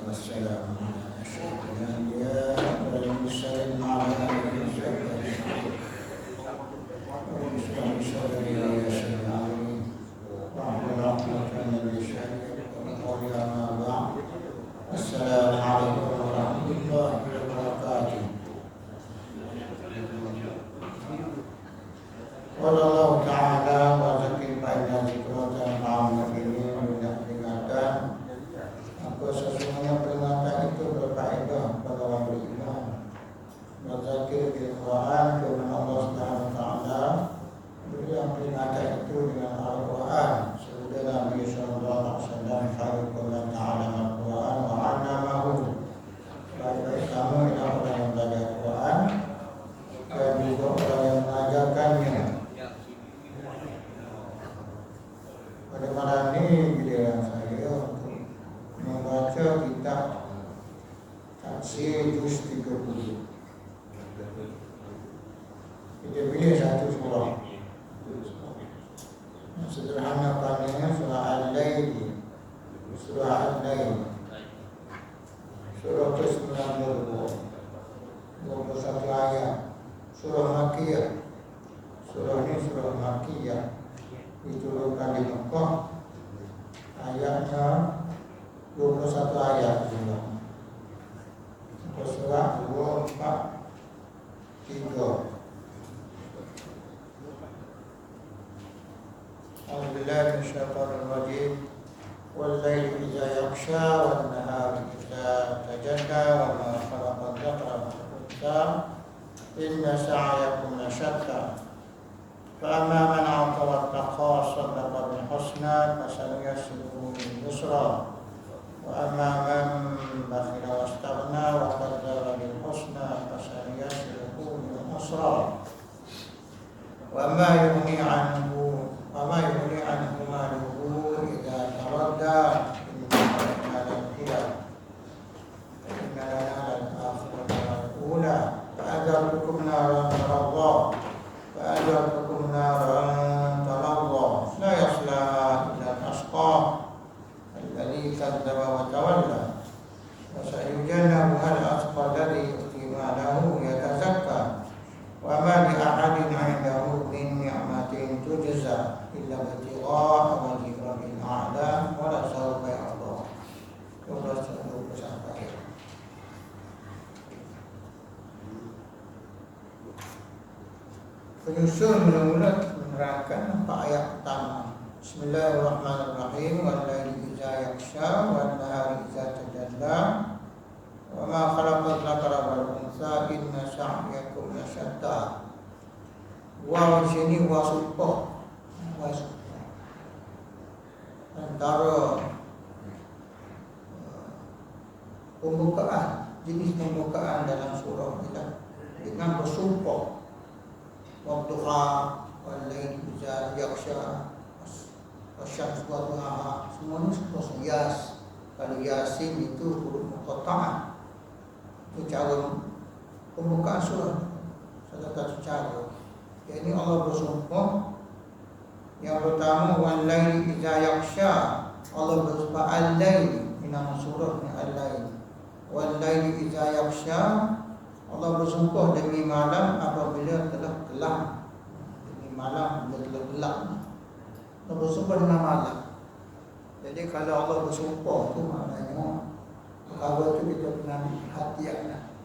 والسلام على أشرف الأنبياء والمرسلين على آله وصحبه ومن صدري ويسر أمري واحلل عقدة من لساني يفقهوا قولي أما بعد السلام عليكم ورحمة الله وبركاته. قال الله تعالى وذكر فإن ذكرى تنفع المؤمنين mengingatkan apa sesungguhnya peringatan itu berfaedah pada orang beriman. Wazakir bil Quran, firman Allah Subhanahu wa taala, berikan peringatan itu dengan Al-Quran. Sabda Nabi sallallahu alaihi wasallam, "Khairukum ta'allama al-Quran wa 'allamahu." Baik-baik kamu ialah orang yang belajar Al-Quran dan juga orang yang mengajarkannya. Pada malam ini giliran saya untuk membaca kitab Tafsir Juz 30. Kita pilih satu surah. Sederhana panggilnya surah Al-Lail. Surah Al-Lail. Surah ke-92. 21 ayat. Surah Makkiyah. Surah ini surah Makkiyah. Diturunkan di Mekah. Ayatnya 21 ayat juga. Surah 243. A'udzubillahi minasyaitonir rajim. Wal-laili idza yaghsha wan-nahari idza tajalla wa ma khalaqa dzakara wal untha inna sa'yakum lasyatta. فأما من أعطى واتقى وصدق بالحسنى فسنيسره لليسرى وأما من بخل واستغنى وكذب بالحسنى فسنيسره للعسرى وما يغني عنه ماله إذا تردى إن لنا للآخرة والأولى فأنذرتكم نارا تلظى لا يصلاها إلا الأشقى الذي كذب وتولى وسيجنبها الأتقى الذي يؤتي ماله يتزكى وما لأحد عنده من نعمة تجزى إلا ابتغاء وجه ربه الأعلى ولسوف يرضى. Penyusun mula-mula menerangkan 4 ayat pertama. Bismillahirrahmanirrahim. Wal-laili idza yaghsha wan-nahari idza tajalla wa ma khalaqal dzakara wal untha inna sa'yakum lasyatta. Wa sini wa sumpah. Antara pembukaan, jenis pembukaan dalam surah kita dengan bersumpah. Wadduha wal-laili idza yaghsha wasyamsi wa duhaha. Semuanya seperti Yas. Kalau Yasin itu huruf muqatta'ah. Itu cara pembukaan surah. Salah satu cara. Jadi Allah bersumpah. Yang pertama wal-laili idza yaghsha. Allah bersumpah al-lail. Ini nama surah ni al-lail. Wal-laili idza yaghsha. Allah bersumpah demi malam apabila telah gelap. Demi malam apabila telah gelap. Allah bersumpah dengan malam. Jadi kalau Allah bersumpah tu maknanya perkara tu kita pernah perhatikan.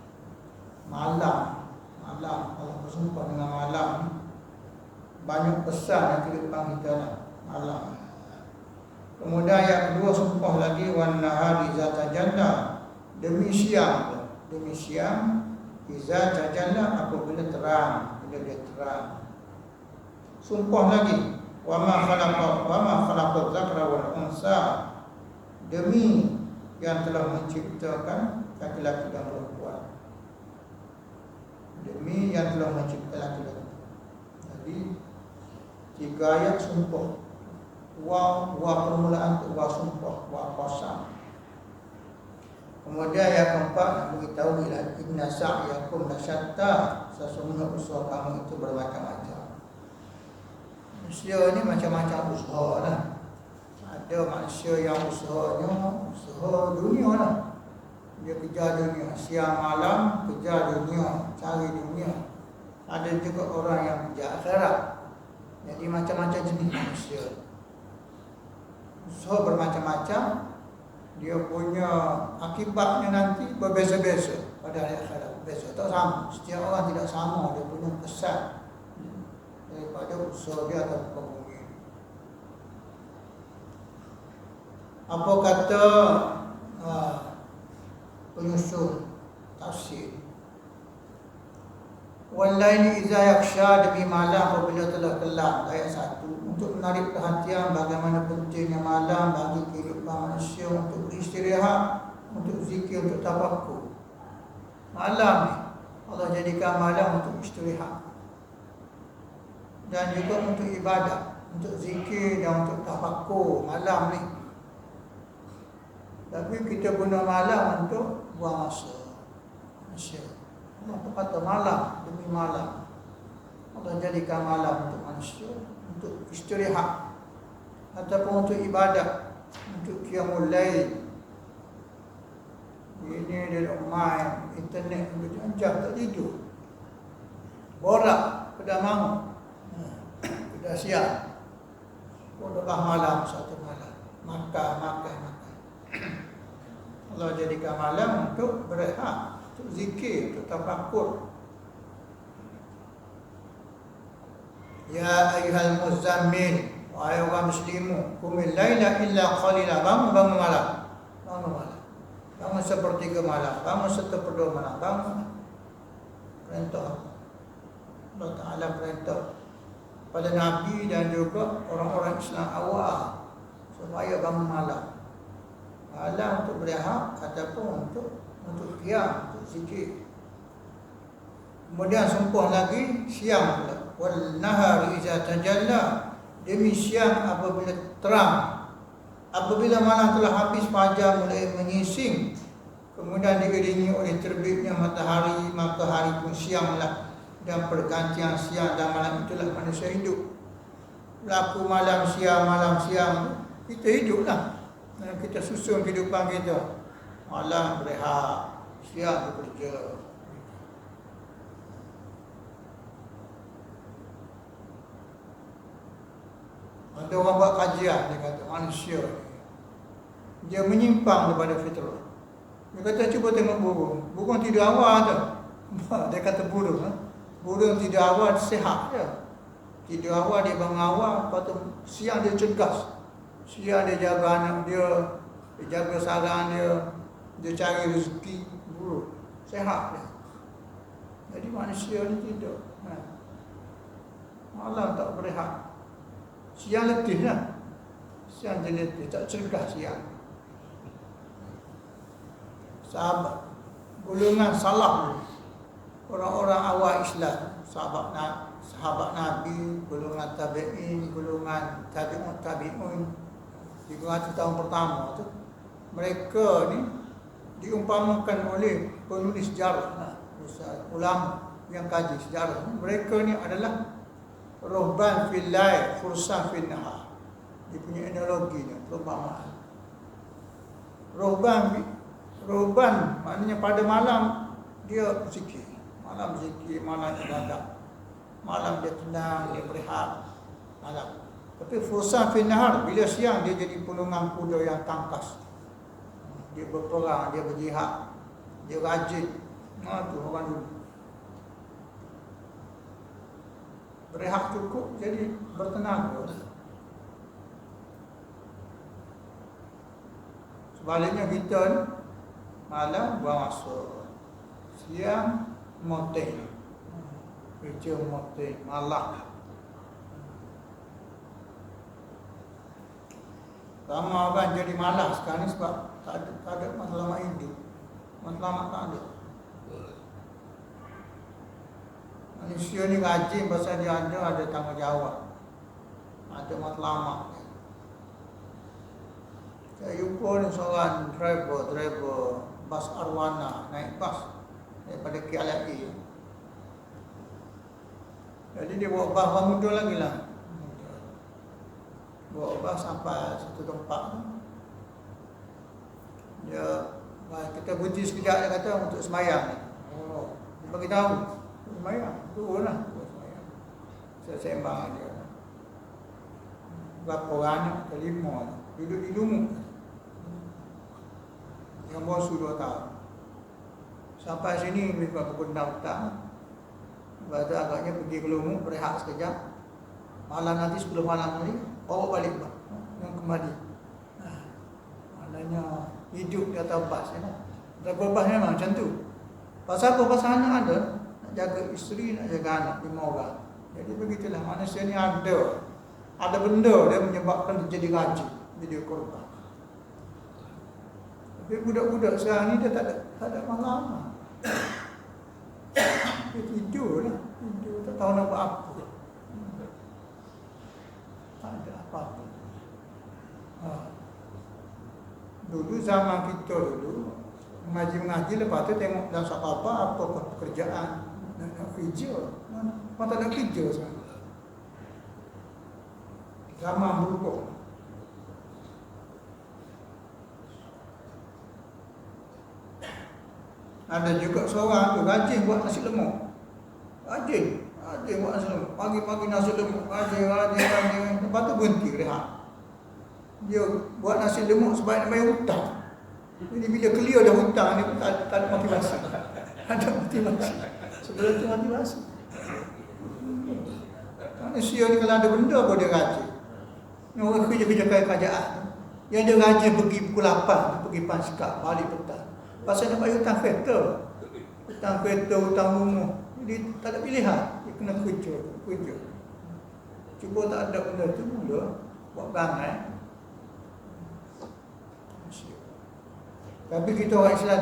Malam Allah bersumpah dengan malam. Banyak pesan yang ke depan kita lah. Malam. Kemudian ayat kedua sumpah lagi wan-nahari idza tajalla. Demi siang. Demi siang iza tajalla apabila terang, bila dia terang. Sumpah lagi wa ma khalaqal dzakara wal unsa. Demi yang telah menciptakan laki-laki dan perempuan. Demi yang telah menciptakan laki-laki. Jadi 3 ayat sumpah. Wa permulaan tu wa sumpah, wa qasam. Kemudian yang keempat nak beritahu ialah inna sa'yakum lasyatta. Sesungguhnya usaha kamu itu bermacam-macam. Manusia ni macam-macam usaha lah. Ada manusia yang usahanya usaha dunia lah. dia kejar dunia, siang malam kejar dunia, cari dunia. Ada juga orang yang kejar akhirat. Jadi macam-macam jenis manusia. So bermacam-macam, dia punya akibatnya nanti berbeza-beza pada hari akhirat. Berbeza, tak sama. Setiap orang tidak sama, dia punya kesan daripada usaha dia akan bumi. Apa kata penyusun tafsir? Walaili iza yaksha, demi malam apabila telah gelap. Ayat 1. Untuk menarik perhatian bagaimana pentingnya malam bagi kehidupan manusia, untuk beristirahat, untuk zikir, untuk tafakkur. Malam ni Allah jadikan malam untuk istirahat dan juga untuk ibadah, untuk zikir dan untuk tafakkur malam ni. Tapi kita guna malam untuk buang masa manusia. Allah kata malam demi malam. Allah jadikan malam untuk manusia, untuk istirahat ataupun untuk ibadah, untuk qiyamul lail. Ini dia main internet berjam-jam tak tidur. Borak pada malam, pada siang. Bodohlah malam satu malam. Makan. Allah jadikan malam untuk berehat, untuk zikir, untuk tafakkur. Ya ayyuhal muzammil, wahai orang muslimu, qumil laila illa qalila, bangun malam. Bangun sepertiga malam, bangun sepertiga malam, bangun. Perintah Allah Ta'ala, perintah pada Nabi dan juga orang-orang Islam awal supaya bangun malam. Malam untuk berehat ataupun untuk qiyam, untuk zikir. Kemudian sempurh lagi siang pula. Wal nahari iza tajalla, demi siang apabila terang. Apabila malam telah habis, fajar mulai menyising, kemudian diiringi oleh terbitnya matahari, maka hari pun sianglah. Dan pergantian siang dan malam itulah manusia hidup. Berlaku malam siang, kita hiduplah. Dan kita susun kehidupan kita. Malam berehat, siang bekerja. Ada orang buat kajian, dia kata manusia dia menyimpang daripada fitrah. Dia kata cuba tengok burung. Burung tidur awal tu. Dia kata burung tidur awal sihat je. Tidur awal, dia bangun awal, lepas tu siang dia cergas. Siang dia jaga anak dia jaga sarang dia cari rezeki. Burung sihat dia. Jadi manusia ni tidur. Malam tak berehat. Siang letih lah. Siang dia letih, tak cergas siang. Sahabat golongan salaf, orang-orang awal Islam, sahabat Nabi, golongan tabi'in, golongan tabi'un 300 tahun pertama tu, mereka ni diumpamakan oleh penulis sejarah, ulama yang kaji sejarah. Mereka ni adalah ruhban fil lail, fursan fil nahar. Dia punya analoginya, perumpamaan. Ruhban maknanya pada malam dia zikir. Malam zikir, malam ibadah. Malam dia tenang, dia berehat. Malam. Tapi fursan fil nahar, bila siang dia jadi penunggang kuda yang tangkas. Dia berperang, dia berjihad, dia rajin. Tu orang dulu. Berehat cukup, jadi bertenaga. Sebaliknya kita ni malam buang masa, siang moteh, kerja moteh, malam. Ramai orang jadi malas sekarang ni sebab tak ada matlamat hidup. Matlamat tak ada. Manusia ni rajin pasal dia ada tanggungjawab, ada matlamat. Saya jumpa ni seorang driver bas arwana, naik bas daripada KLIA. Jadi dia bawa bas orang muda lagi lah. Bawa bas sampai satu tempat. Dia Kita berhenti sekejap, dia kata untuk semayang. Oh, dia bagi tahu semayang, turun lah semayang. Saya sembang dia. Berapa orang? Kelima. Duduk di lumuk. Yang bawah 2 tahun. Sampai sini lebih kurang pukul 6 petang. Lepas tu agaknya pergi ke lumuk, berehat sekejap. Malam nanti 10 malam ni bawa balik yang kembali. Maknanya hidup di atas bas ya. Dapat bas memang macam tu. Pasal apa? Pasal anak ada, nak jaga isteri, nak jaga anak 5 orang. Jadi begitulah manusia ni ada benda dia menyebabkan dia jadi rajin, jadi korban. Tapi budak-budak sekarang ni dia tak ada malam. Dia tidur lah, tak tahu nak buat apa. Tak ada apa-apa. Dulu zaman kita dulu mengaji, lepas tu tengok dalam apa pekerjaan, nak kerja. Mana tak nak kerja sekarang. Zaman berubah. Ada juga seorang tu rajin buat nasi lemak. Rajin buat nasi lemak. Pagi-pagi nasi lemak, rajin. Lepas tu berhenti rehat. Dia buat nasi lemak sebab nak bayar hutang. Jadi bila clear dah hutang ni pun tak ada motivasi. Ada motivasi. Sebelum tu motivasi. Manusia ni kalau ada benda pun dia rajin. Orang kerja-kerja kerajaan. Yang dia rajin pergi pukul 8, pergi Panskap, balik petang. Pasal nak bayar hutang kereta. Hutang kereta, hutang rumah. Jadi tak ada pilihan. Dia kena kerja. Cuba tak ada benda tu mula buat berangai. Tapi kita orang Islam,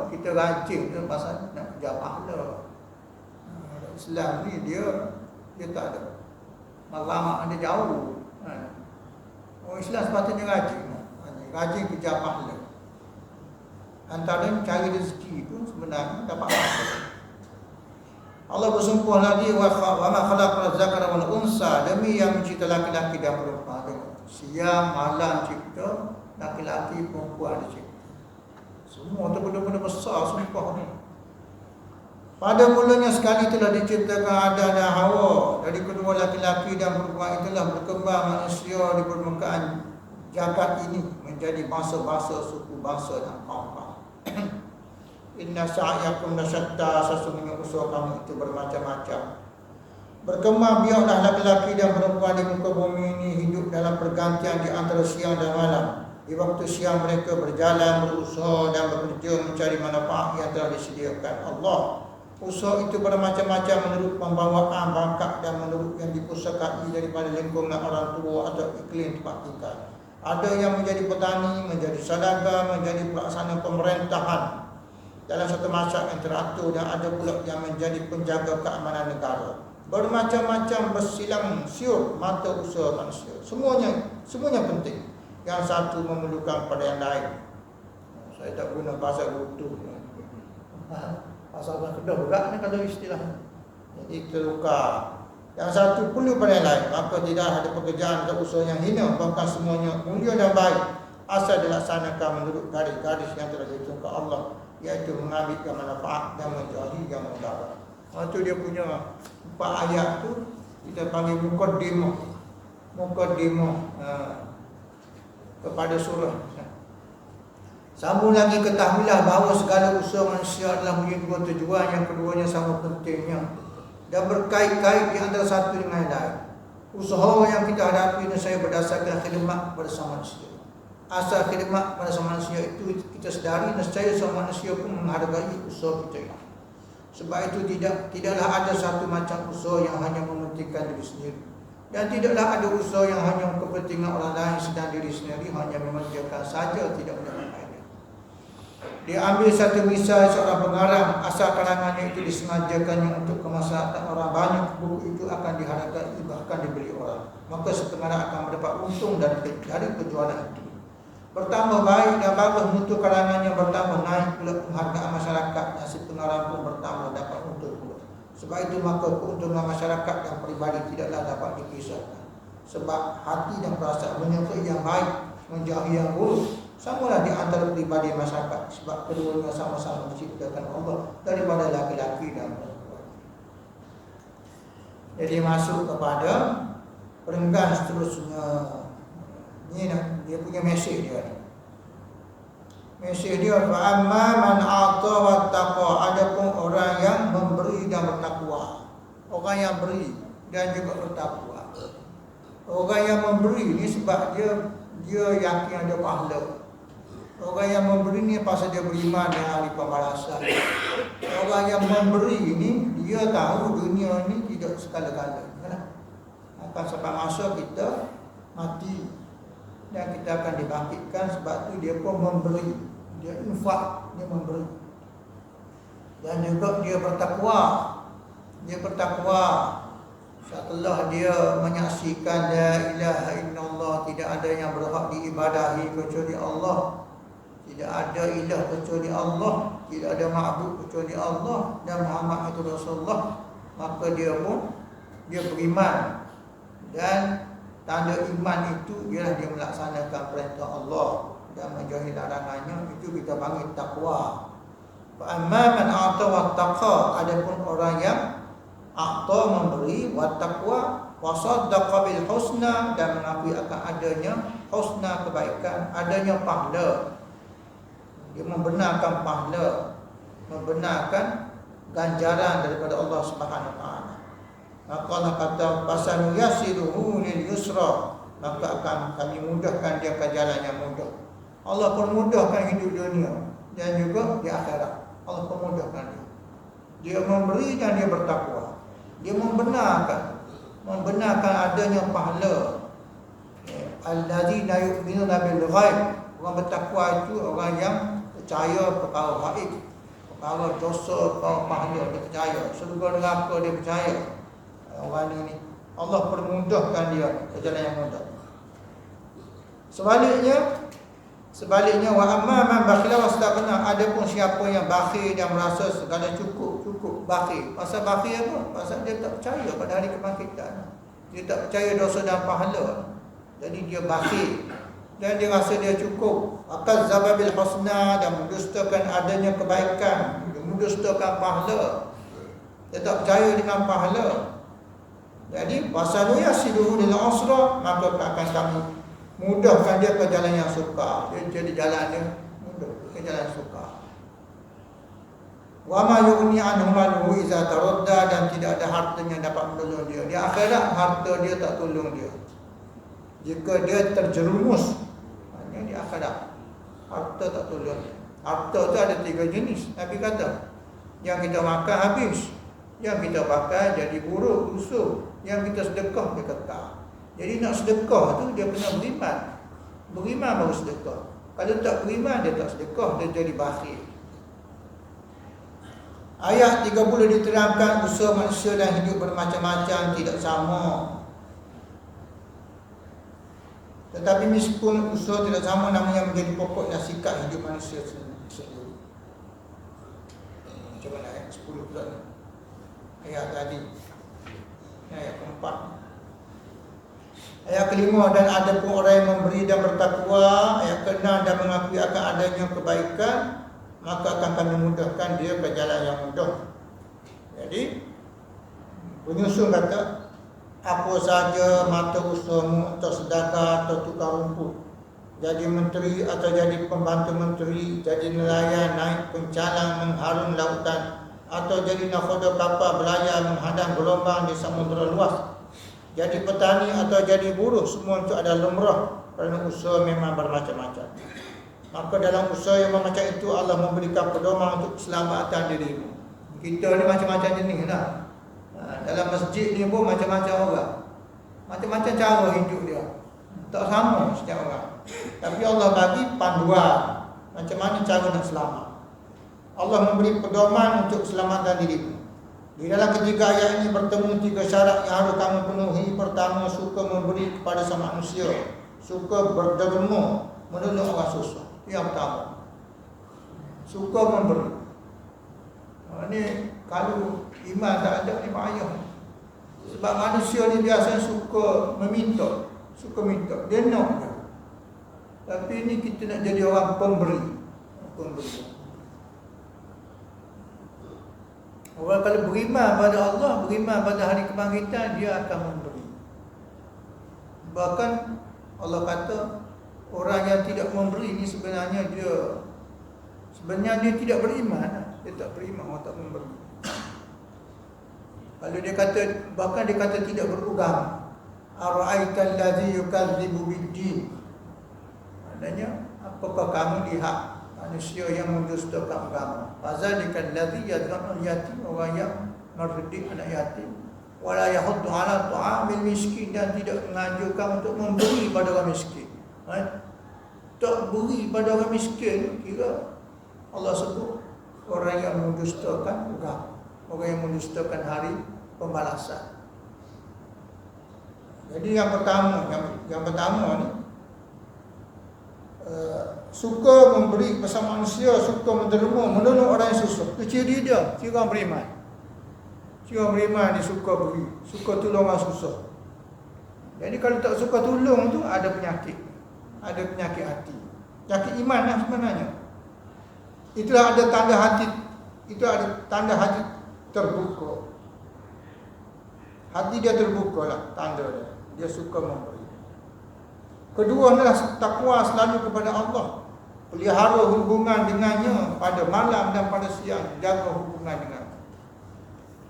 kita rajin pasal nak kerja pahala. Islam ni dia tak ada. Malam dia jauh. Orang Islam sepatutnya rajin kerja pahala. Antara cari rezeki pun sebenarnya dapat pahala. Allah bersumpah lagi wa ma khalaqal zakara wal unsa, demi yang mencipta laki-laki dan perempuan. Siang malam cipta, laki-laki perempuan dicipta. Semua tu benda-benda besar sumpah ni. Pada mulanya sekali telah diciptakan Adam dan Hawa. Dari kedua laki-laki dan perempuan itulah berkembang manusia di permukaan jagat ini menjadi bangsa-bangsa, suku bangsa dan kaum-kaum. Inna sa'yakum lasyatta, sesungguhnya usaha kamu itu bermacam-macam. Berkembang biarlah laki-laki dan perempuan di muka bumi ini hidup dalam pergantian di antara siang dan malam. Di waktu siang mereka berjalan, berusaha dan bekerja mencari manfaat yang telah disediakan Allah. Usaha itu bermacam-macam menurut pembawaan bangkak dan menurut yang dipusatkai daripada lingkungan orang tua atau iklim tempat tinggal. Ada yang menjadi petani, menjadi saudagar, menjadi pelaksana pemerintahan dalam satu masa yang teratur, dan ada pula yang menjadi penjaga keamanan negara. Bermacam-macam bersilang siur mata usaha manusia. Semuanya penting. Yang satu memerlukan pada yang lain. Saya tak guna bahasa butuh. Pasal kedah berat ni kalau istilah. Jadi terluka. Yang satu perlu pada yang lain. Maka tidak ada pekerjaan atau usaha yang hina, bahkan semuanya mulia dan baik asal dilaksanakan menurut garis-garis yang telah ditentukan Allah, iaitu mengambilkan manfaat dan menjauhikan mudarat. Itu dia punya 4 ayat tu kita panggil mukaddimah. Kepada surah. Sambung lagi, ketahuilah bahawa segala usaha manusia adalah mempunyai 2 tujuan, yang keduanya sama pentingnya dan berkait-kait di antara satu dengan lain. Usaha yang kita hadapi ini saya berdasarkan khidmat kepada sama manusia. Asal khidmat kepada sama manusia itu kita sedari, nescaya sama manusia pun menghargai usaha kita ini. Sebab itu tidaklah ada satu macam usaha yang hanya mementingkan diri sendiri, dan tidaklah ada usaha yang hanya kepentingan orang lain, sedang diri sendiri hanya mementingkan saja, tidak mendapat faedah. Dia ambil satu misal seorang pengarang, asal karangannya itu disengajakannya untuk kemaslahatan orang banyak, buku itu akan dihargai, bahkan dibeli orang. Maka setengah akan mendapat untung dari penjualan itu. Bertambah baik dan bagus mutu karangannya, bertambah naik pula penghargaan masyarakat, dan si pengarang pun bertambah dapat untung pula. Sebab itu maka keuntungan masyarakat dan peribadi tidaklah dapat dikisahkan. Sebab hati dan perasaan menyukai yang baik, menjauhi yang buruk, Samalah di antara pribadi masyarakat, sebab keduanya sama-sama diciptakan Allah daripada laki-laki dan perempuan. Jadi masuk kepada perenggan seterusnya. Ini dia punya mesej dia. Mesej dia, fa'amma man a'ta wattaqa, adapun orang yang memberi dan bertakwa. Orang yang beri dan juga bertakwa. Orang yang memberi ni sebab dia yakin ada pahala. Orang yang memberi ni pasal dia beriman dengan hari pembalasan. Orang yang memberi ni dia tahu dunia ni tidak sekala-kala. Akan sampai masa kita mati dan kita akan dibangkitkan, sebab tu dia pun memberi. Dia infak, dia memberi. Dan juga dia bertakwa. Dia bertakwa setelah dia menyaksikan la ilaha illallah, tidak ada yang berhak diibadahi kecuali Allah. Tidak ada ilah kecuali Allah, tidak ada ma'bud kecuali Allah, dan Muhammad itu Rasulullah. Maka dia pun beriman. Dan tanda iman itu ialah dia melaksanakan perintah Allah dan menjauhi larangannya. Itu kita panggil takwa. Fa amma man a'ta wattaqa, adapun orang yang a'ta memberi, wattaqwa, wa saddaqa bil husna, dan mengakui akan adanya husna, kebaikan, adanya pahala. Dia membenarkan pahala, membenarkan ganjaran daripada Allah Subhanahu wa taala. Maka Allah kata, pasanu yasiruhu lil yusra, maka akan kami mudahkan dia ke jalan yang mudah. Allah permudahkan hidup dunia dan juga di akhirat. Allah permudahkan dia. Dia memberi dan dia bertakwa. Dia membenarkan adanya pahala. Allazina yu'minuna bil ghaib. Orang bertakwa itu orang yang percaya perkara gaib, perkara dosa, perkara pahala, dia percaya. Surga neraka dia percaya. Orang ini Allah permudahkan dia ke jalan yang mudah. Sebaliknya wa amma man bakhila wastaghna, adapun siapa yang bakhil dan merasa segala cukup bakhil. Pasal bakhil apa? Pasal dia tak percaya pada hari kebangkitan. Dia tak percaya dosa dan pahala. Jadi dia bakhil dan dia rasa dia cukup. Akazaba bil husna, dan mendustakan adanya kebaikan, dia mendustakan pahala. Dia tak percaya dengan pahala. Jadi pasal yasiruhu lil usra, maka akan kami mudahkan dia ke jalan yang suka. Dia jadi jalan dia mudah, ke jalan suka. Wa ma yughni anhu maluhu idza taradda, dan tidak ada hartanya dapat menolong dia. Di akhirat harta dia tak tolong dia. Jika dia terjerumus, hanya di akhirat harta tak tolong dia. Harta tu ada 3 jenis. Nabi kata, yang kita makan habis, yang kita pakai jadi buruk, rusuh, yang kita sedekah dia kekal. Jadi nak sedekah tu dia kena beriman. Beriman baru sedekah. Kalau tak beriman dia tak sedekah, dia jadi bakhil. Ayat 30 diterangkan usaha manusia dan hidup bermacam-macam, tidak sama. Tetapi meskipun usaha tidak sama, namun yang menjadi pokok dan sikap hidup manusia sendiri. Macam mana ayat 10 pula ni? Ayat tadi, ayat keempat. Ayat kelima, dan ada pun orang yang memberi dan bertakwa. Ayat keenam, dan mengakui akan adanya kebaikan, maka akan kami mudahkan dia ke jalan yang mudah. Jadi penyusun kata, apa saja mata usahamu, atau sedekah atau tukar rumput, jadi menteri atau jadi pembantu menteri, jadi nelayan naik pencalang mengharun lautan, atau jadi nakhoda kapal berlayar menghadang gelombang di samudera luas, jadi petani atau jadi buruh, semua itu ada lumrah, kerana usaha memang bermacam-macam. Maka dalam usaha yang macam itu Allah memberikan pedoman untuk keselamatan dirimu. Kita ni macam-macam jenis lah. Dalam masjid ni pun macam-macam orang, macam-macam cara hidup dia, tak sama setiap orang. Tapi Allah bagi panduan macam mana cara nak selamat. Allah memberi pedoman untuk keselamatan dirimu. Di dalam ketiga ayat ini bertemu 3 syarat yang harus kamu penuhi. Pertama, suka memberi kepada sama manusia, suka berderma, menolong orang susah. Yang pertama, suka memberi. Ini kalau iman tak ada ni bahaya. Sebab manusia ni biasanya suka meminta, suka minta. Dia nak dia. Tapi ini kita nak jadi orang pemberi. Orang kalau beriman pada Allah, beriman pada hari kebangkitan, dia akan memberi. Bahkan Allah kata orang yang tidak memberi ini sebenarnya dia tidak beriman. Dia tak beriman, orang tak memberi. Kalau dia kata, bahkan dia kata tidak beragama. Ara'aital ladzi yukadzibu bid-din. Maknanya, apakah kamu lihat manusia yang mendustakan agama? Fazalikal ladzi yad'u yatim, orang yang mendidik anak yatim, wala yahuddu ala ta'amil miskin, dan tidak menganjurkan untuk memberi pada orang miskin. Tak beri pada orang miskin, kira Allah sebut orang yang mendustakan agama, orang yang mendustakan hari pembalasan. Jadi yang pertama ni, suka memberi kepada manusia, suka menolong orang yang susah. Itu ciri dia, ciri orang beriman. Ciri orang beriman dia suka beri, suka tolong orang susah. Jadi kalau tak suka tolong tu ada penyakit hati. Penyakit iman lah sebenarnya. Itulah ada tanda hati, itu ada tanda hati terbuka. Hati dia terbuka lah, tanda dia suka memberi. Kedua adalah takwa selalu kepada Allah. Pelihara hubungan dengannya pada malam dan pada siang. Jaga hubungan dengan.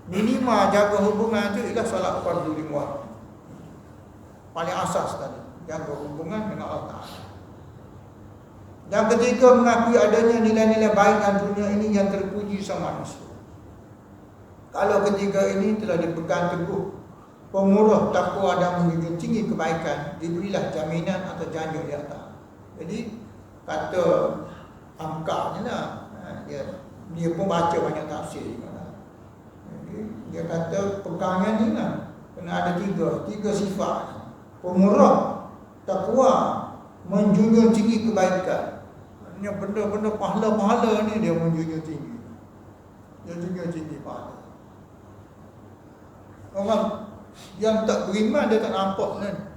Minima jaga hubungan itu ialah solat fardu 5 waktu. Paling asas tadi. Jaga hubungan dengan Allah Ta'ala. Dan ketiga, mengakui adanya nilai-nilai baik dalam dunia ini yang terpuji sama manusia. Kalau ketiga ini telah dipegang teguh, pemurah, takwa dan menjunjung tinggi kebaikan, diberilah jaminan atau janji di atas. Jadi kata Amka ni lah, dia pun baca banyak tafsir juga. Jadi dia kata pegangnya ni lah, kena ada tiga sifat: pemurah, takwa, menjunjung tinggi kebaikan. Maksudnya benda-benda pahala-pahala ni dia menjunjung tinggi. Dia junjung tinggi pahala. Orang yang tak beriman dia tak nampak kan.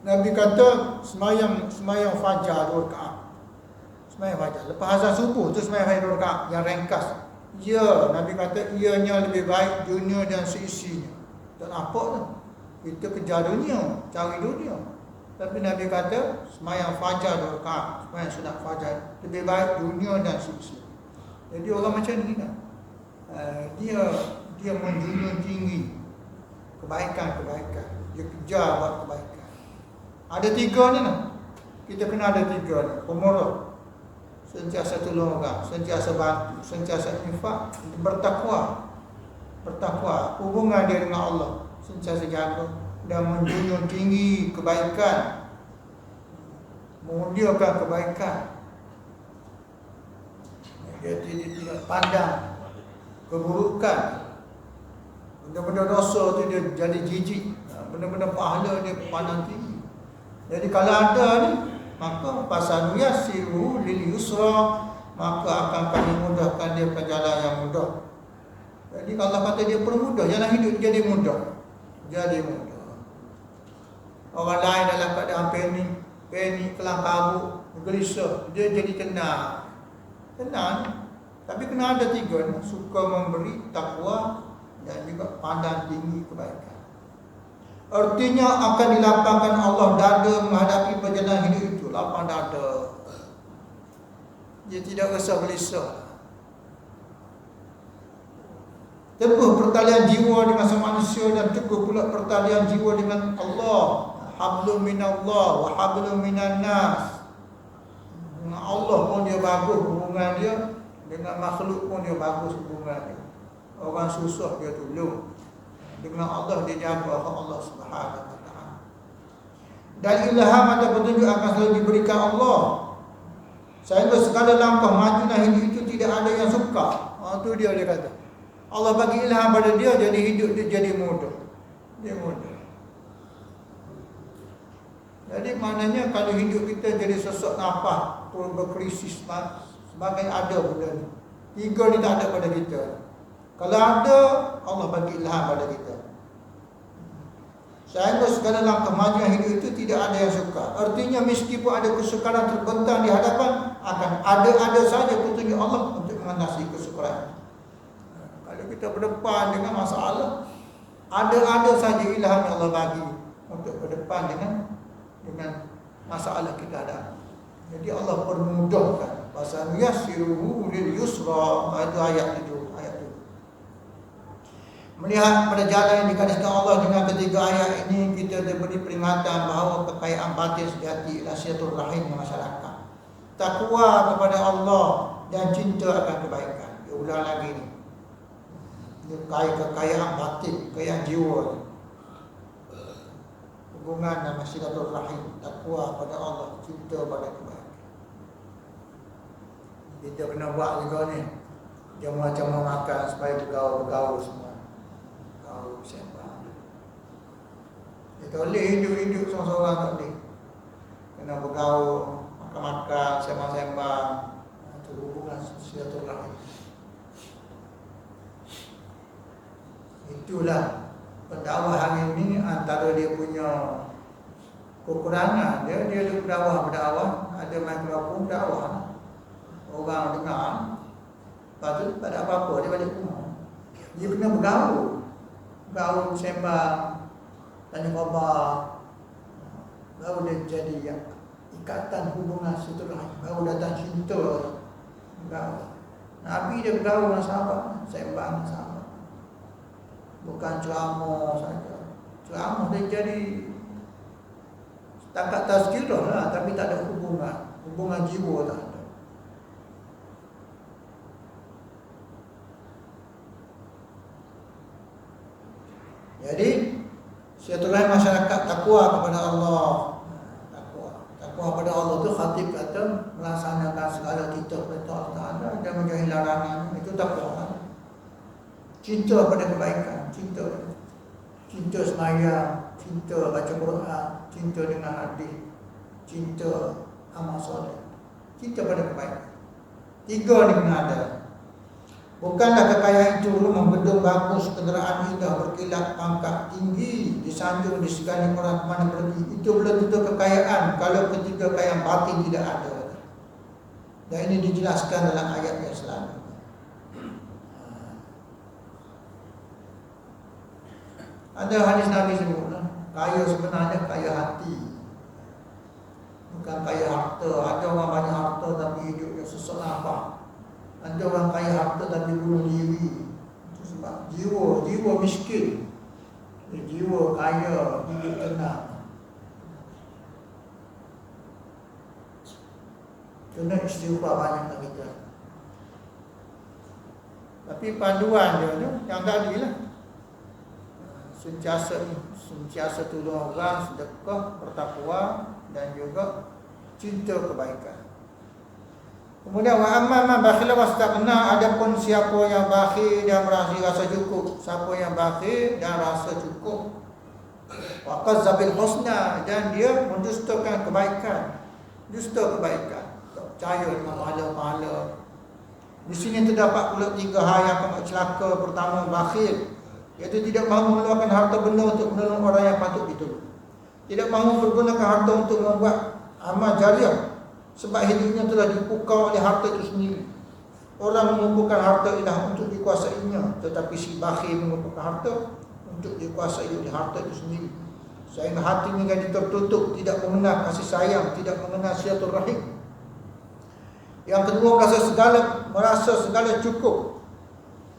Nabi kata semayang fajar 2 rakaat. Semayang fajar lepas azan subuh tu, semayang fajar 2 rakaat yang ringkas. Ya, Nabi kata ianya lebih baik dunia dan seisinya. Tak nampak tu. Kita kejar dunia, cari dunia. Tapi Nabi kata semayang fajar 2 rakaat, semayang sunat fajar lebih baik dunia dan seisinya. Jadi orang macam ni kan, dia menjunjung tinggi kebaikan. Dia kejar buat kebaikan. Ada 3 ni lah. Kita kena ada 3 ni. Pemurah, sentiasa tolong orang, sentiasa bantu, sentiasa infak, bertakwa. Hubungan dia dengan Allah sentiasa jaga, dan menjunjung tinggi kebaikan, memuliakan kebaikan. Dia tidak pandang keburukan. Benda-benda dosa tu dia jadi jijik. Benda-benda pahala dia pandang tinggi. Jadi kalau ada ni, maka pasal yasiru lil yusra, maka akan kami mudahkan dia ke jalan yang mudah. Jadi kalau Allah kata dia permudah, jalan hidup jadi mudah. Orang lain dalam keadaan panik, kelam kabut, gelisah, dia jadi tenang. Tapi kena ada 3 ni, suka memberi, takwa, dan juga pandang tinggi kebaikan. Artinya akan dilapangkan Allah dada menghadapi perjalanan hidup itu. Lapang dada. Dia tidak rasa gelisah. Teguh pertalian jiwa dengan sama manusia, dan teguh pula pertalian jiwa dengan Allah. Hablum minallah wa hablum minan nas. Dengan Allah pun dia bagus hubungan dia, dengan makhluk pun dia bagus hubungan dia. Orang susah dia tolong, dengan Allah dia jaga Allah Subhanahu wa taala. Dan ilham atau petunjuk akan selalu diberikan Allah, sehingga segala langkah maju dan hidup itu tidak ada yang suka. Itu dia kata. Allah bagi ilham pada dia, jadi hidup dia jadi mudah. Jadi maknanya kalau hidup kita jadi sesak nafas, berkrisis, sebagai ada benda ni. 3 ni tak ada pada kita. Kalau ada, Allah bagi ilham pada kita. Sehingga segala langkah maju yang hidup itu tidak ada yang suka. Artinya meskipun ada kesukaran terbentang di hadapan, akan ada saja petunjuk Allah untuk mengatasi kesukaran. Kalau kita berdepan dengan masalah, ada saja ilham yang Allah bagi untuk berdepan dengan masalah kita ada. Jadi Allah permudahkan. Pasal yassiruhu lil yusra, itu ayat itu. Melihat pada jalan yang digariskan Allah dengan ketiga ayat ini, kita diberi peringatan bahawa kekayaan batin sejati ialah silaturahim masyarakat, takwa kepada Allah dan cinta akan kebaikan. Dia ulang lagi ni. Kekayaan batin, kekayaan jiwa, hubungan dan silaturahim, takwa pada Allah, cinta pada kebaikan. Kita kena buat juga ni, jamu-jamu makan supaya bergaul semua. Kita boleh hidup seorang-seorang tak boleh. Kena bergaul, makan-makan, sembang-sembang. Itu hubungan silaturahim. Itulah pendakwah hari ini antara dia punya kekurangan. Dia berdakwah, ada mikrofon dakwah. Orang dengar, lepas tu tak ada apa-apa, dia balik rumah. Dia kena bergaul, sembang, tanya khabar, baru dia jadi yang ikatan hubungan silaturahim, baru datang cinta. Bergaul. Nabi dia bergaul dengan sahabat, sembang dengan sahabat. Bukan ceramah saja. Ceramah dia jadi setakat tazkirah lah, tapi tak ada hubungan jiwa tak ada. Jadi silaturahim masyarakat, takwa kepada Allah. Takwa kepada Allah tu khatib kata melaksanakan segala titah perintah Allah Taala dan menjauhi larangan, itu takwa. Cinta pada kebaikan, cinta sembahyang, cinta baca Quran, cinta dengan hadis, cinta amal soleh, cinta pada kebaikan. Tiga ni kena ada. Bukanlah kekayaan itu rumah, gedung bagus, kenderaan indah, berkilat, pangkat tinggi, disanjung, disegani orang kemana pergi. Itu belum tentu kekayaan kalau ketiga kekayaan batin tidak ada. Dan ini dijelaskan dalam ayat yang selanjutnya. Ada hadis Nabi sebut, kaya sebenarnya kaya hati, bukan kaya harta. Ada orang banyak harta tapi hidupnya sesak nafas. Ada orang kaya harta tapi bunuh diri. Itu sebab jiwa miskin. Jiwa kaya, hidup tenang. Kena istighfar banyak kita. Tapi panduan dia tu yang tadi lah. Sentiasa tolong orang, sedekah, bertakwa dan juga cinta kebaikan. Kemudian wa amma man bakhila wastaghna, adapun siapa yang bakhil dan rasa cukup, siapa yang bakhil dan rasa cukup, wa qazzabil husna, dan dia mendustakan kebaikan, dusta kebaikan, tak percaya dengan pahala-pahala. Di sini terdapat pula tiga hal yang akan celaka. Pertama, bakhil, iaitu tidak mahu mengeluarkan harta benda untuk menolong orang yang patut ditolong. Tidak mahu menggunakan harta untuk membuat amal jariah, sebab hidupnya telah dipukau oleh harta itu sendiri. Orang mengumpulkan harta ialah untuk dikuasainya, tetapi si bakhil mengumpulkan harta untuk dikuasai oleh harta itu sendiri. Sehingga hati menjadi tertutup, tidak mengenal kasih sayang, tidak mengenal silaturahim. Yang kedua, merasa segala cukup.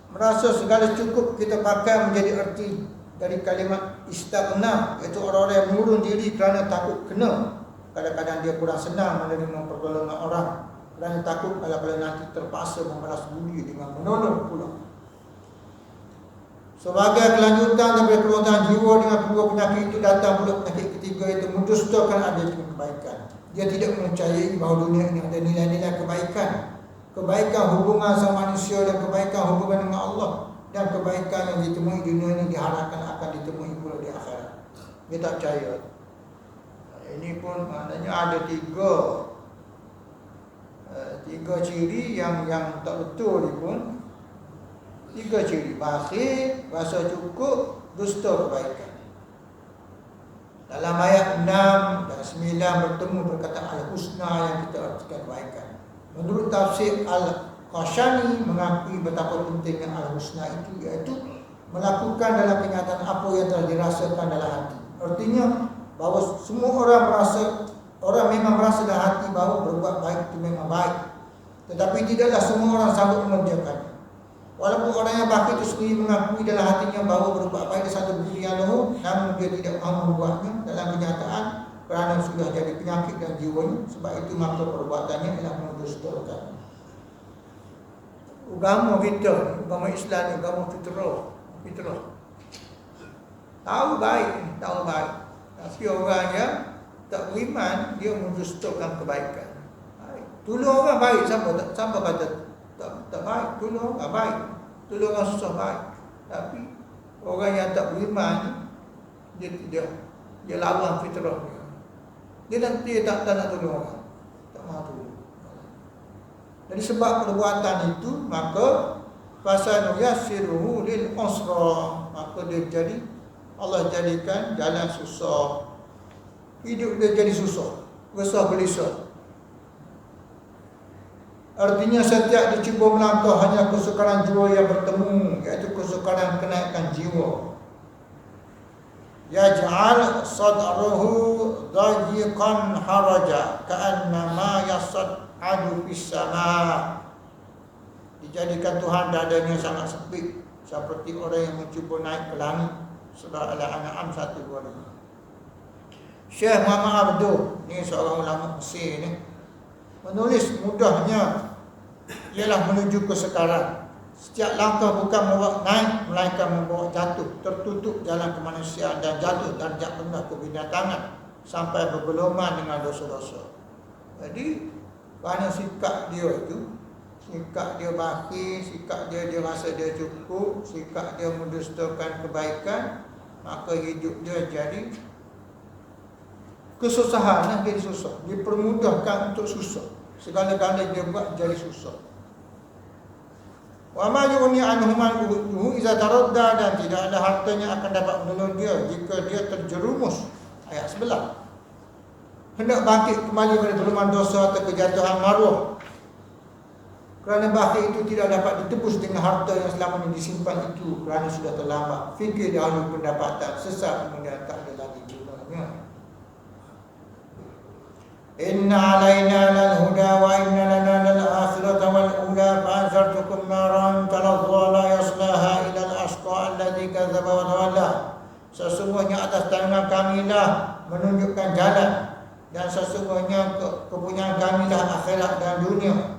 Merasa segala cukup kita pakai menjadi arti dari kalimat istaghna, iaitu orang-orang yang mengurung diri kerana takut kena. Kadang-kadang dia kurang senang menerima pertolongan orang kerana takut kalau nanti terpaksa membalas budi dengan menolong pula. Sebagai kelanjutan daripada keluaran jiwa dengan kedua penyakit itu, datang pula penyakit ketiga, itu mendustakan adanya kebaikan. Dia tidak mempercayai bahawa dunia ini ada nilai-nilai kebaikan. Kebaikan hubungan sama manusia dan kebaikan hubungan dengan Allah, dan kebaikan yang ditemui di dunia ini diharapkan akan ditemui pula di akhirat. Dia tak percaya. Ini pun maknanya ada tiga ciri yang tak betul ni pun. Tiga ciri: bakhil, rasa cukup, dusta kebaikan. Dalam ayat 6 dan 9 bertemu perkataan al-husna yang kita artikan kebaikan. Menurut tafsir Al-Qashani mengakui betapa pentingnya al-husna itu, iaitu melakukan dalam kenyataan apa yang telah dirasakan dalam hati. Artinya bahawa semua orang memang merasa dalam hati bahawa berbuat baik itu memang baik, tetapi tidaklah semua orang sanggup mengerjakannya. Walaupun orang yang bakir itu sendiri mengakui dalam hatinya bahawa berbuat baik adalah satu budi yang luhur, namun dia tidak mahu membuatnya dalam kenyataan kerana sudah jadi penyakit dan jiwanya. Sebab itu maka perbuatannya ialah mendustakan. Agama kita, agama Islam, agama fitrah. Tahu baik. Tapi orang yang tak beriman, dia mendustakan kebaikan. Tolong orang baik, siapa kata tak baik? Tolong orang baik, tolong orang susah baik. Tapi orang yang tak beriman, dia lawan fitrah dia. Dia nanti tak nak tolong orang, tak mahu tolong. Jadi sebab perbuatan itu, maka fasanuyassiruhu lil usra, maka Allah jadikan jalan susah. Hidup dia jadi susah, besar gelisah. Artinya setiap dia cuba melangkah hanya kesukaran jiwa yang bertemu, iaitu kesukaran kenaikan jiwa. Yaj'al sadrahu dayiqan haraja ka'annama yas'adu fis sama'. Dijadikan Tuhan dadanya sangat sempit, seperti orang yang mencuba naik ke langit. Surah Al-An'am 125. Syekh Muhammad Abduh, ni seorang ulama Mesir ni, menulis mudahnya ialah menuju kesekarang. Setiap langkah bukan membawa naik, melainkan membawa jatuh, tertutup jalan kemanusiaan dan jatuh darjat rendah kebinatangan sampai bergeloman dengan dosa-dosa. Jadi kerana sikap dia itu, sikap dia bakir, sikap dia rasa dia cukup, sikap dia mendustakan kebaikan, maka hidup dia jadi kesusahan, jadi susah. Dipermudahkan untuk susah. Segala-galanya dia buat jadi susah. Wa ma yughni anhu maluhu idza taradda, dan tidak ada hartanya akan dapat menolong dia jika dia terjerumus. Ayat sebelah. Hendak bangkit kembali pada gelombang dosa atau kejatuhan maruah. Kerana bakhil itu tidak dapat ditebus dengan harta yang selama ini disimpan itu, kerana sudah terlambat. Fikir dahulu pendapatan, sesat kemudian tak ada lagi gunanya. Inna alaina lal huda wa inna lana lal akhirata wal ula fa'anzartukum naran talazza la yaslaha ila al ashqa alladhi kadzdzaba wa tawalla. Sesungguhnya atas tangan kamilah menunjukkan jalan, dan sesungguhnya kepunyaan kamilah akhirat dan dunia.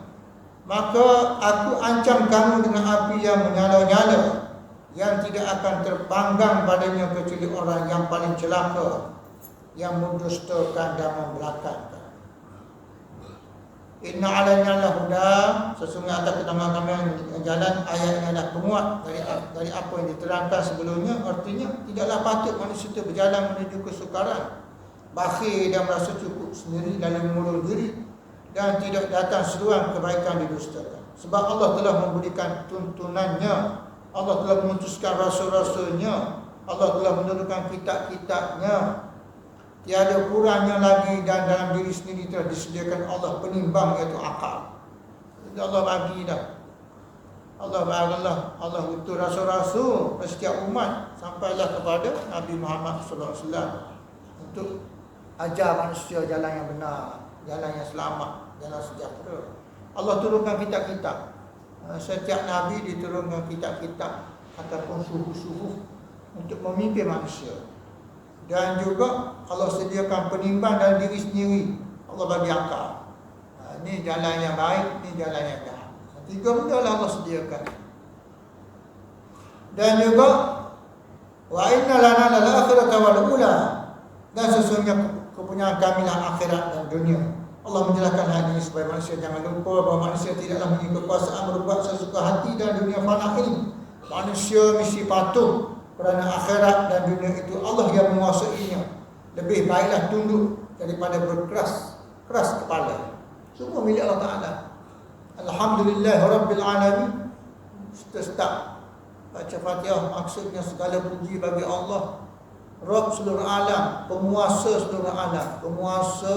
Maka aku ancam kamu dengan api yang menyala-nyala, yang tidak akan terpanggang padanya kecuali orang yang paling celaka, yang mendustakan dan membelakangkan. Inna alainya lahuda, sesungguhnya atas ketama kami jalan. Ayat ini adalah penguat dari apa yang diterangkan sebelumnya. Artinya tidaklah patut manusia itu berjalan menuju kesukaran, bakhil dan merasa cukup sendiri dalam mengurus diri, dan tidak datang seruan kebaikan didustakan. Sebab Allah telah memberikan tuntunannya, Allah telah mengutuskan rasul-rasulnya, Allah telah menurunkan kitab-kitabnya. Tiada kurangnya lagi, dan dalam diri sendiri telah disediakan Allah penimbang, iaitu akal. Jadi Allah bagi dah. Allah utus rasul-rasul setiap umat sampailah kepada Nabi Muhammad sallallahu alaihi wasallam untuk ajar manusia jalan yang benar, jalan yang selamat, jalan sejahtera. Allah turunkan kitab-kitab. Setiap Nabi diturunkan kitab-kitab ataupun suhuf-suhuf untuk memimpin manusia. Dan juga Allah sediakan penimbang dalam diri sendiri. Allah bagi akal. Ini jalan yang baik, ini jalan yang jahat. Tiga benda lah Allah sediakan. Dan juga wa inna lana lal akhirata wal ula, dan sesungguhnya kepunyaan kamilah akhirat dan dunia. Allah menjelaskan hal ini supaya manusia jangan lupa bahawa manusia tidaklah memiliki kekuasaan berbuat sesuka hati dan dunia fana ini. Manusia mesti patuh kerana akhirat dan dunia itu Allah yang menguasainya. Lebih baiklah tunduk daripada berkeras kepala. Semua milik Allah Ta'ala. Alhamdulillah Rabbil Alamin. Start baca Fatihah, maksudnya segala puji bagi Allah Rabb seluruh alam, penguasa seluruh alam, penguasa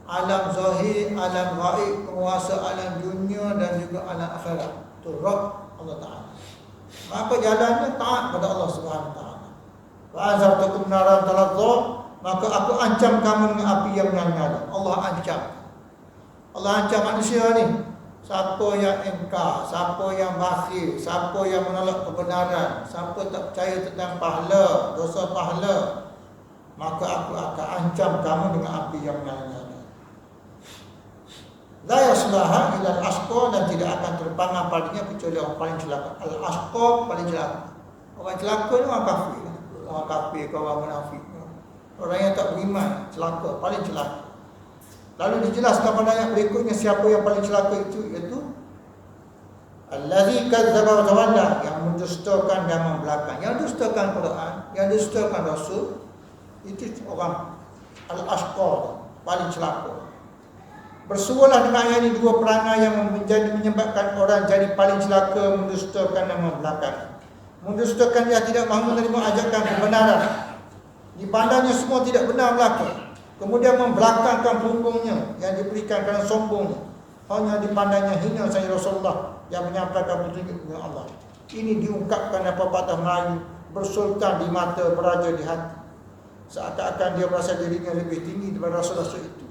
alam zahir, alam gaib, penguasa alam dunia dan juga alam akhirat. Itu Rabb Allah Ta'ala. Maka jalannya taat pada Allah Subhanahu Wa Ta'ala. Wa azartukum naran taladzza, maka aku ancam kamu dengan api yang menyala. Allah ancam. Allah ancam manusia ni. Siapa yang engkar, siapa yang bakhil, siapa yang menolak kebenaran, siapa tak percaya tentang pahala, dosa pahala, maka aku akan ancam kamu dengan api yang menyala-nyala. La yaslaha ila al-ashqa, dan tidak akan terpanggang padanya kecuali orang paling celaka. Al-ashqa paling celaka. Orang celaka ni orang kafir. Orang kafir, orang munafik. Orang yang tak beriman, celaka, paling celaka. Lalu dijelaskan pada ayat berikutnya siapa yang paling celaka itu, iaitu allazi kadzdzaba wa tawalla, yang mendustakan dan membelakang. Yang dustakan Quran, yang dustakan Rasul, itu orang al-ashqa, paling celaka. Bersualah dengan ayat ini dua perangai yang menyebabkan orang jadi paling celaka, mendustakan dan membelakang. Mendustakan, dia tidak mahu menerima ajakan kebenaran, dipandangnya semua tidak benar belaka. Kemudian membelakangkan punggungnya yang diberikan kerana sombongnya, hanya dipandangnya hina saja Rasulullah yang menyampaikan petunjuk dengan Allah. Ini diungkapkan dalam pepatah Melayu, bersultan di mata, beraja di hati. Seakan-akan dia merasa dirinya lebih tinggi daripada Rasul-Rasul itu.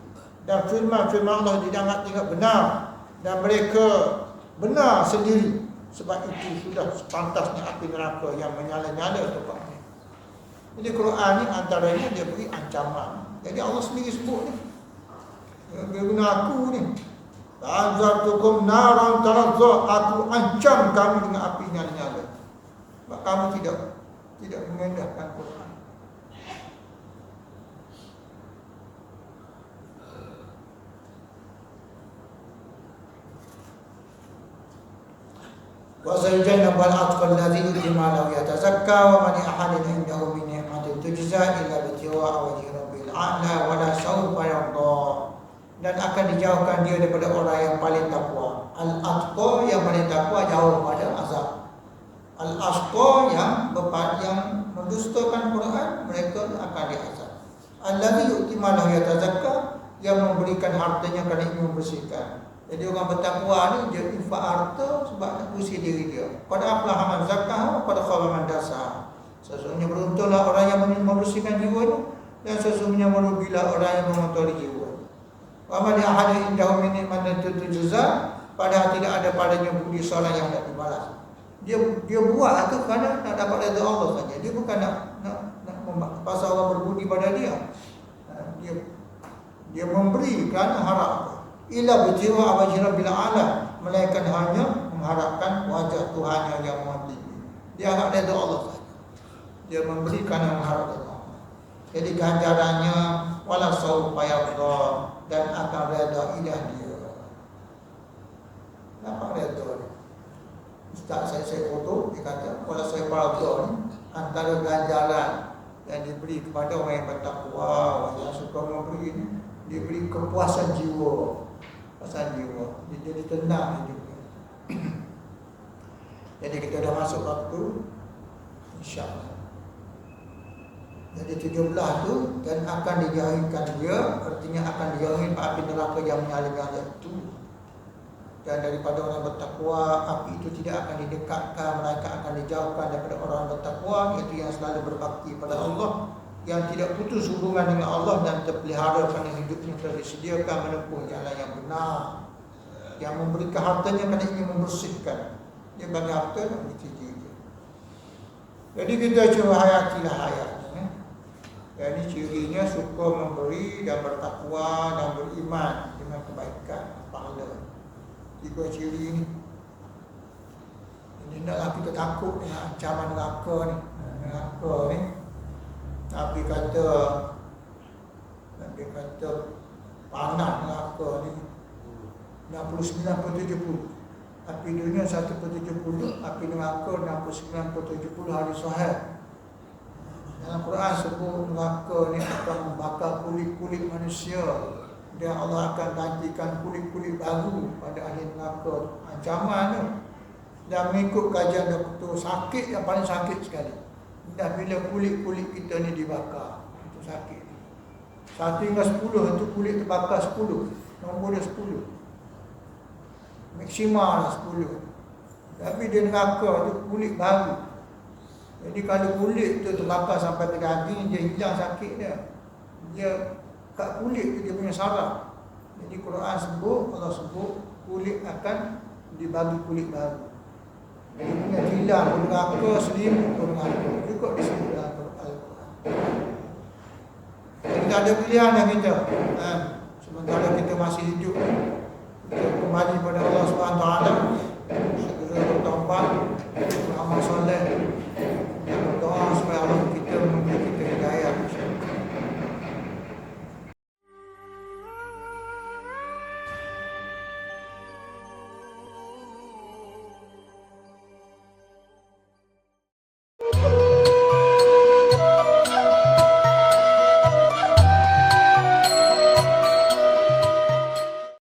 Dan firman-firman Allah dianggap benar, dan mereka benar sendiri. Sebab itu sudah sepantasnya api neraka yang menyala-nyala tempatnya. Jadi Quran ni antaranya dia beri ancaman. Jadi Allah sendiri sebut ni, dia guna aku ni, ta'adzartukum naran taladzza, aku ancam kamu dengan api nyala-nyala. Sebab kamu tidak mengendahkan Quran. Wa sayyidanna wal atqa alladhi yutima lahu yatazakka wa man ahadin indahu min ni'matin tujza illa bitiwa'a wajhi rabbil a'la wa la sawfa yarda. Dan akan dijauhkan dia daripada orang yang paling takwa. Al-atqa yang paling takwa jauh pada azab. Al-ashqa yang mendustakan Quran, mereka akan diazab. Alladhi yutima lahu yatazakka, yang memberikan hartanya kerana ingin membersihkan. Jadi orang bertakwa ni dia infak harta sebab nak bersih diri dia. Pada aflaha man zakkaha, pada khaba man dasaha. Sesungguhnya beruntunglah orang yang membersihkan jiwa ni, dan sesungguhnya merugilah orang yang mengotori jiwa. Wa man ahadin indahu min ni'matin tujza, padahal tidak ada padanya budi solat yang nak dibalas. Dia buat itu kerana nak dapat redha Allah saja. Dia bukan nak pasal Allah berbudi pada dia. Dia memberi kerana harap. Illa bitiwa wajhi rabbil a'la, melainkan hanya mengharapkan wajah Tuhan yang Maha Tinggi. Dia harap redha Allah saja. Dia memberi kerana mengharap redha Allah. Jadi ganjarannya wala sawfa yarda, dan akan redha ilah dia. Nampak redha ni. Ustaz saya foto, dia kata wala sawfa yarda ni antara ganjaran yang diberi kepada orang yang bertakwa, orang yang suka memberi ni, diberi kepuasan jiwa. Kepuasan jiwa, dia jadi tenang hidupnya. Jadi kita dah masuk waktu, insya-Allah. Jadi 17 tu, dan akan dijauhkan dia, artinya akan dijauhi api neraka yang menyala-nyala itu. Dan daripada orang bertakwa, api itu tidak akan didekatkan, melainkan akan dijauhkan daripada orang bertakwa, iaitu yang selalu berbakti pada Allah, yang tidak putus hubungan dengan Allah dan terpelihara kerana hidupnya telah disediakan menempuh jalan yang benar, yang memberikan hartanya kerana ingin membersihkan. Dia bagi harta dan berciri dia. Jadi kita cuba hayatilah hayatnya. Jadi cirinya suka memberi dan bertakwa dan beriman dengan kebaikan, pahala. 3 ciri ni. Ini naklah kita takut dengan ancaman neraka ni. Neraka ni. Nabi kata panas neraka ni 69/70. Api dunia 1/70, api neraka 69/70 hadis sahih. Dalam Quran sebut neraka ni akan membakar kulit-kulit manusia, dan Allah akan gantikan kulit-kulit baru pada ahli neraka. Ancaman tu. Dan mengikut kajian doktor, sakit yang paling sakit sekali Dah bila kulit-kulit kita ni dibakar, itu sakit. 1 hingga 10 itu kulit terbakar 10. Nombor dia 10. Maksimal 10. Tapi dia neraka tu kulit baru. Jadi kalau kulit tu terbakar sampai ke daging, dia hilang sakit dia. Dia kat kulit tu dia punya saraf. Jadi Quran sebut, Allah sebut kulit akan dibagi kulit baru. Dia punya hilang neraka selimut neraka. Juga disebut dalam Al-Quran. Jadi tak ada pilihan dah kita. Sementara kita masih hidup,